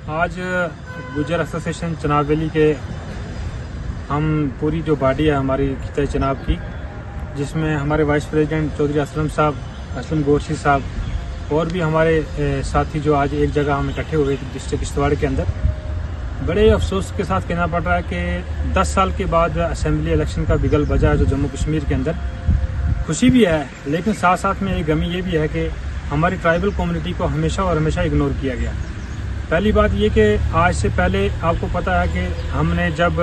आज गुजर association Chenab valley के हम पूरी जो बॉडी है हमारी खिता चनाब की, जिसमें हमारे वाइस प्रेसिडेंट चौधरी असलम गोरशी साहब और भी हमारे साथी जो आज एक जगह हम इकट्ठे हुए डिस्ट्रिक्ट किश्तवाड़ के अंदर, बड़े अफसोस के साथ कहना पड़ रहा है कि 10 साल के बाद असेंबली इलेक्शन का बिगल बजा है जो जम्मू कश्मीर के अंदर। खुशी भी है, लेकिन साथ साथ में एक गमी ये भी है कि हमारी ट्राइबल कम्युनिटी को हमेशा और हमेशा इग्नोर किया गया। पहली बात ये कि आज से पहले आपको पता है कि हमने जब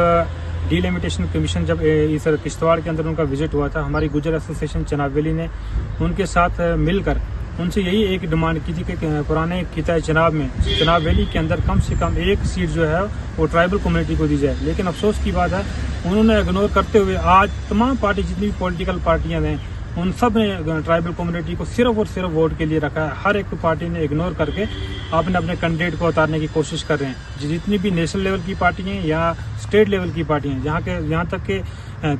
डिलिमिटेशन कमीशन जब इस किश्तवाड़ के अंदर उनका विजिट हुआ था, हमारी गुजर एसोसिएशन चनाब वैली ने उनके साथ मिलकर उनसे यही एक डिमांड की थी कि पुराने खिता चनाब में चनाब वैली के अंदर कम से कम एक सीट जो है वो ट्राइबल कम्युनिटी को दी जाए। लेकिन अफसोस की बात है, उन्होंने इग्नोर करते हुए आज तमाम पार्टी जितनी भी पॉलिटिकल पार्टियां हैं उन सब ने ट्राइबल कम्युनिटी को सिर्फ और सिर्फ वोट के लिए रखा है। हर एक पार्टी ने इग्नोर करके अपने अपने कैंडिडेट को उतारने की कोशिश कर रहे हैं। जितनी भी नेशनल लेवल की पार्टी हैं या स्टेट लेवल की पार्टी हैं, यहाँ तक के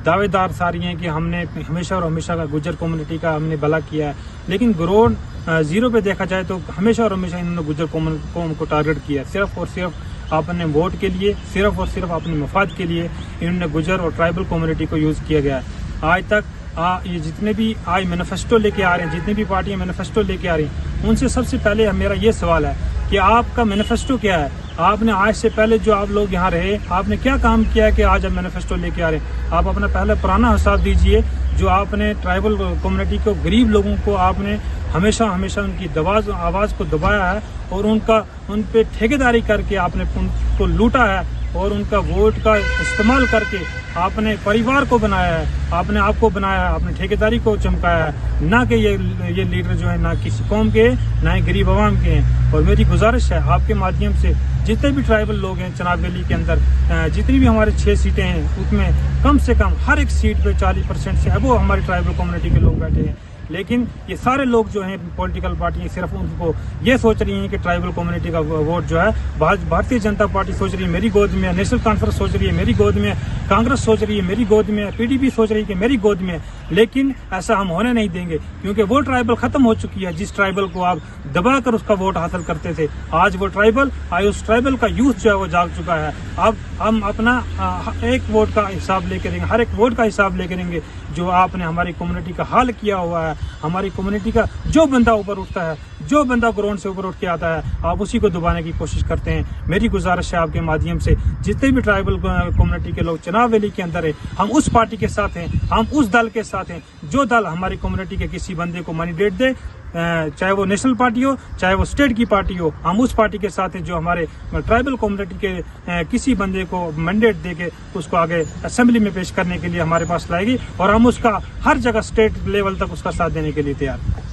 दावेदार सारी हैं कि हमने हमेशा और हमेशा गुजर कम्युनिटी का हमने भला किया है, लेकिन ग्राउंड जीरो पे देखा जाए तो हमेशा और हमेशा इन्होंने गुजर कौम को टारगेट किया। सिर्फ और सिर्फ अपने वोट के लिए, सिर्फ और सिर्फ अपने मफाद के लिए इन्होंने गुजर और ट्राइबल कम्युनिटी को यूज़ किया गया है। आज तक ये जितने भी आज मैनिफेस्टो लेके आ रहे हैं, जितनी भी पार्टियां मैनिफेस्टो लेके आ रही हैं, उनसे सबसे पहले मेरा ये सवाल है कि आपका मैनिफेस्टो क्या है? आपने आज से पहले जो आप लोग यहाँ रहे, आपने क्या काम किया है कि आज आप मैनिफेस्टो लेके आ रहे हैं? आप अपना पहले पुराना हिसाब दीजिए। जो आपने ट्राइबल कम्युनिटी को, गरीब लोगों को आपने हमेशा हमेशा उनकी आवाज़ को दबाया है और उन पे ठेकेदारी करके आपने उनको लूटा है और उनका वोट का इस्तेमाल करके आपने परिवार को बनाया है, आपने आपको बनाया है, आपने ठेकेदारी को चमकाया है। ना कि ये लीडर जो है ना किसी कौम के, ना ही गरीब आवाम के हैं। और मेरी गुजारिश है आपके माध्यम से जितने भी ट्राइबल लोग हैं चनाब वैली के अंदर, जितनी भी हमारे 6 सीटें हैं उसमें कम से कम हर एक सीट पे 40% से अबो हमारी ट्राइबल कम्युनिटी के लोग बैठे हैं। लेकिन ये सारे लोग जो हैं पॉलिटिकल पार्टियां सिर्फ उनको ये सोच रही हैं कि ट्राइबल कम्युनिटी का वोट जो है भारतीय जनता पार्टी सोच रही है मेरी गोद में है, नेशनल कॉन्फ्रेंस सोच रही है मेरी गोद में है, कांग्रेस सोच रही है मेरी गोद में है, पीडीपी सोच रही है कि मेरी गोद में है। लेकिन ऐसा हम होने नहीं देंगे, क्योंकि वो ट्राइबल खत्म हो चुकी है। जिस ट्राइबल को आप दबाकर उसका वोट हासिल करते थे, आज वो ट्राइबल, आज उस ट्राइबल का यूथ जो है वो जाग चुका है। अब हम अपना एक वोट का हिसाब लेकर रहेंगे, हर एक वोट का हिसाब लेकर रहेंगे। जो आपने हमारी कम्युनिटी का हाल किया हुआ है, हमारी कम्युनिटी का जो बंदा ऊपर उठता है, जो बंदा ग्राउंड से ऊपर उठ के आता है, आप उसी को दबाने की कोशिश करते हैं। मेरी गुजारिश है आपके माध्यम से जितने भी ट्राइबल कम्युनिटी के लोग चनाब वैली के अंदर है, हम उस पार्टी के साथ हैं, हम उस दल के साथ हैं जो दल हमारी कम्युनिटी के किसी बंदे को मैंडेट दे, चाहे वो नेशनल पार्टी हो चाहे वो स्टेट की पार्टी हो, हम उस पार्टी के साथ हैं जो हमारे ट्राइबल कम्युनिटी के किसी बंदे को मैंडेट दे के उसको आगे असेंबली में पेश करने के लिए हमारे पास लाएगी, और हम उसका हर जगह स्टेट लेवल तक उसका साथ देने के लिए तैयार हैं।